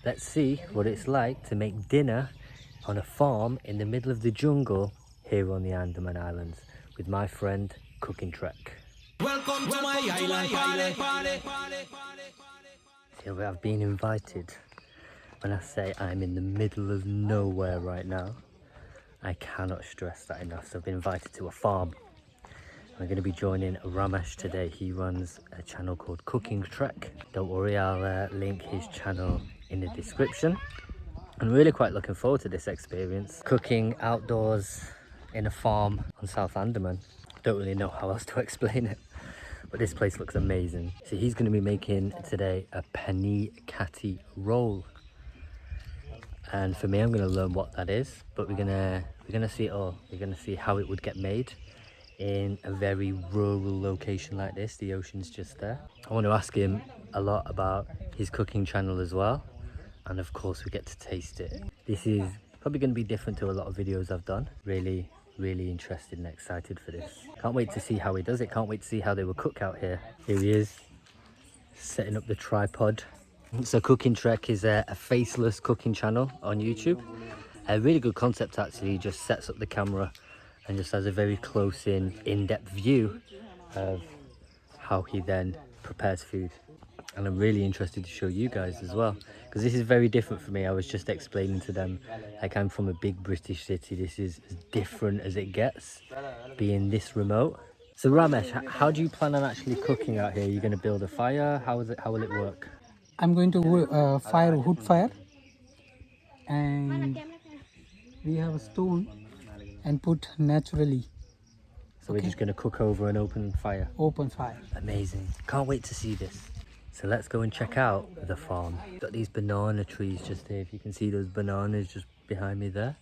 Let's see what it's like to make dinner on a farm in the middle of the jungle here on the Andaman Islands with my friend Cooking Trek. Welcome to my island. So I've been invited. When I say I'm in the middle of nowhere right now, I cannot stress that enough. So I've been invited to a farm. I'm going to be joining Ramesh today. He runs a channel called Cooking Trek. Don't worry, I'll link his channel in the description. I'm really quite looking forward to this experience. Cooking outdoors in a farm on South Andaman. Don't really know how else to explain it, but this place looks amazing. So he's going to be making today a Paneer Kathi roll. And for me, I'm going to learn what that is, but we're gonna see it all. We're going to see how it would get made in a very rural location like this. The ocean's just there. I want to ask him a lot about his cooking channel as well, and of course we get to taste it. This is probably going to be different to a lot of videos I've done. Really interested and excited for this. Can't wait to see how he does it. Can't wait to see how they will cook out here. Here he is, setting up the tripod. So Cooking Trek is a faceless cooking channel on YouTube. A really good concept actually. He just sets up the camera and just has a very close in-depth view of how he then prepares food. And I'm really interested to show you guys as well, because this is very different for me. I was just explaining to them, like, I'm from a big British city. This is as different as it gets, being this remote. So Ramesh, how do you plan on actually cooking out here? Are you going to build a fire? How will it work? I'm going to fire wood fire, and we have a stone and put naturally. So we're just going to cook over an open fire? Open fire. Amazing. Can't wait to see this. So let's go and check out the farm. Got these banana trees just here. If you can see those bananas just behind me there.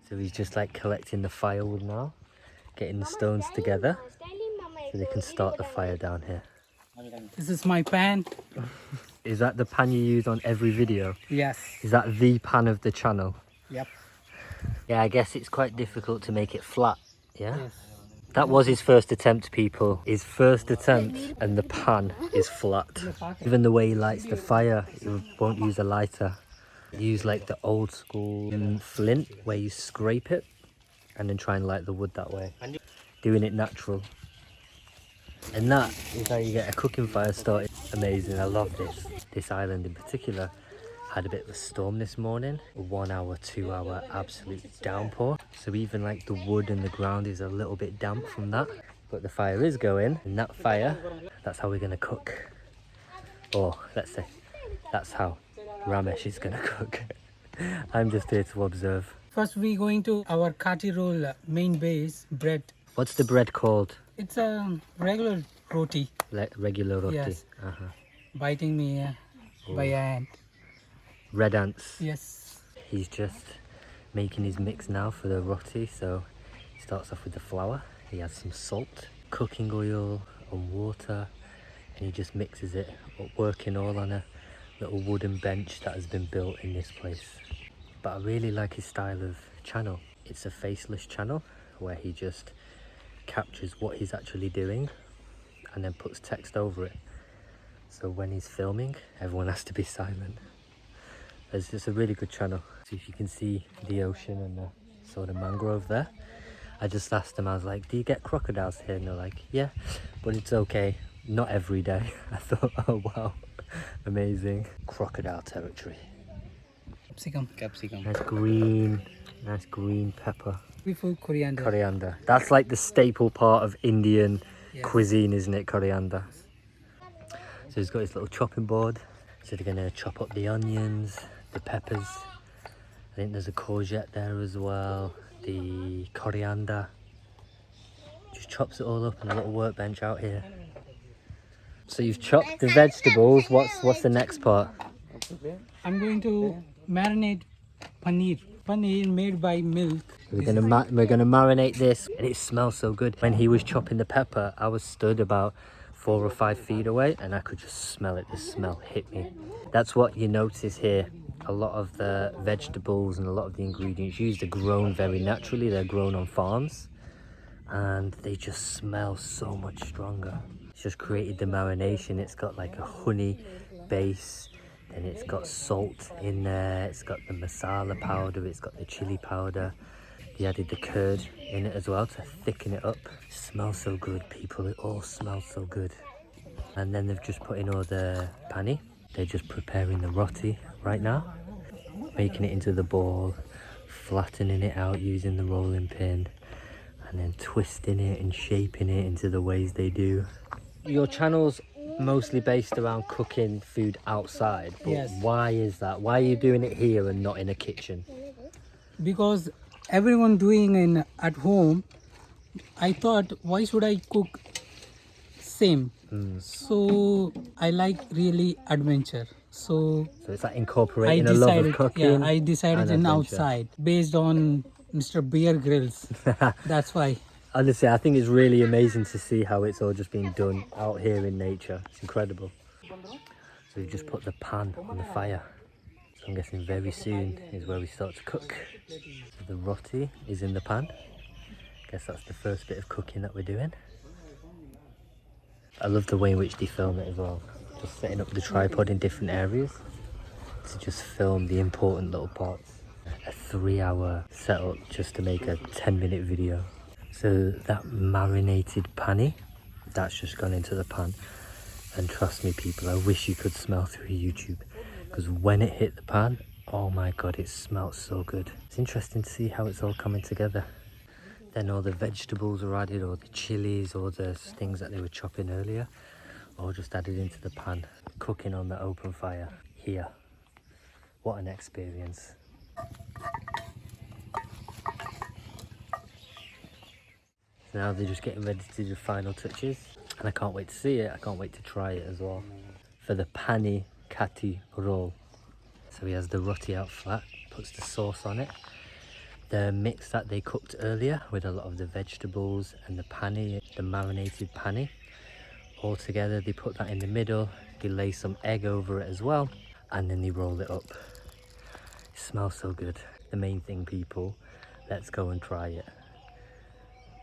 So he's just like collecting the firewood now, getting the stones together so they can start the fire down here. This is my pan. Is that the pan you use on every video? Yes. Is that the pan of the channel? Yep. Yeah, I guess it's quite difficult to make it flat, yeah? Yes. That was his first attempt, people. His first attempt, and the pan is flat. Even the way he lights the fire, he won't use a lighter. Use like the old school flint where you scrape it and then try and light the wood that way. Doing it natural. And that is how you get a cooking fire started. Amazing, I love this. This island in particular had a bit of a storm this morning. A 1 hour, 2 hour absolute downpour. So even like the wood and the ground is a little bit damp from that. But the fire is going, and that fire, that's how we're gonna cook. Or let's say, that's how Ramesh is gonna cook. I'm just here to observe. First, we going to our Kathi roll main base bread. What's the bread called? It's a regular roti. Regular roti. Yes. Biting me by hand. Red ants. Yes. He's just making his mix now for the roti. So he starts off with the flour. He adds some salt, cooking oil and water, and he just mixes it up, working all on a little wooden bench that has been built in this place. But I really like his style of channel. It's a faceless channel where he just captures what he's actually doing and then puts text over it. So when he's filming, everyone has to be silent. It's just a really good channel. So if you can see the ocean and the sort of mangrove there, I just asked them, I was like, do you get crocodiles here? And they're like, yeah, but it's okay, not every day. I thought, oh wow, amazing. Crocodile territory. Capsicum. Nice green pepper. We put coriander. Coriander. That's like the staple part of Indian cuisine, isn't it? Coriander. So he's got his little chopping board. So they're gonna chop up the onions, the peppers. I think there's a courgette there as well. The coriander. Just chops it all up in a little workbench out here. So you've chopped the vegetables. What's the next part? I'm going to marinate paneer. paneer made by milk. We're gonna marinate this, and it smells so good. When he was chopping the pepper, I was stood about 4 or 5 feet away, and I could just smell it. The smell hit me. That's what you notice here. A lot of the vegetables and a lot of the ingredients used are grown very naturally. They're grown on farms, and they just smell so much stronger. It's just created the marination. It's got like a honey base, and it's got salt in there. It's got the masala powder. It's got the chili powder. They added the curd in it as well to thicken it up. It smells so good, people. It all smells so good. And then they've just put in all the pani. They're just preparing the roti right now, making it into the ball, flattening it out using the rolling pin, and then twisting it and shaping it into the ways they do. Your channel's mostly based around cooking food outside, but Yes. why is that? Why are you doing it here and not in a kitchen? Because everyone doing in at home, I thought, why should I cook same? So I like really adventure. So So it's like I incorporating a love of decided, cooking. I decided and in adventure. outside based on Mr. Bear Grylls. That's why. Honestly, I think it's really amazing to see how it's all just being done out here in nature. It's incredible. So we've just put the pan on the fire. So I'm guessing very soon is where we start to cook. So the roti is in the pan. Guess that's the first bit of cooking that we're doing. I love the way in which they film it as well. Just setting up the tripod in different areas to just film the important little parts. A 3-hour setup just to make a 10-minute video. So that marinated pani, that's just gone into the pan. And trust me people, I wish you could smell through YouTube, because when it hit the pan, oh my god, it smelled so good. It's interesting to see how it's all coming together. Then all the vegetables are added, all the chilies, all the things that they were chopping earlier, all just added into the pan, cooking on the open fire here. What an experience. Now they're just getting ready to do the final touches, and I can't wait to see it. I can't wait to try it as well. For the Paneer Kathi Roll. So he has the roti out flat, puts the sauce on it. The mix that they cooked earlier with a lot of the vegetables and the pani, the marinated pani, all together. They put that in the middle, they lay some egg over it as well, and then they roll it up. It smells so good. The main thing, people, let's go and try it.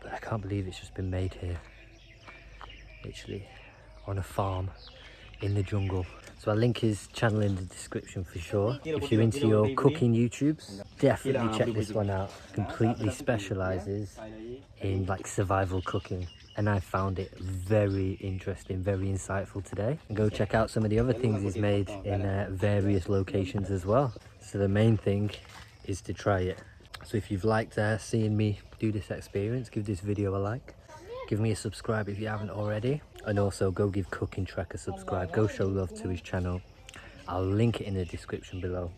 But I can't believe it's just been made here, literally on a farm in the jungle. So I'll link his channel in the description for sure. If you're into your cooking YouTubes, definitely check this one out. Completely specializes in like survival cooking, and I found it very interesting, very insightful today. And go check out some of the other things he's made in various locations as well. So the main thing is to try it. So if you've liked seeing me do this experience, give this video a like. Give me a subscribe if you haven't already, and also go give Cooking Trek a subscribe. Go show love to his channel. I'll link it in the description below.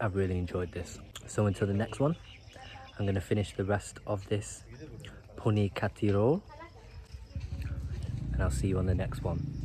I've really enjoyed this. So until the next one, I'm going to finish the rest of this Paneer Kathi roll, and I'll see you on the next one.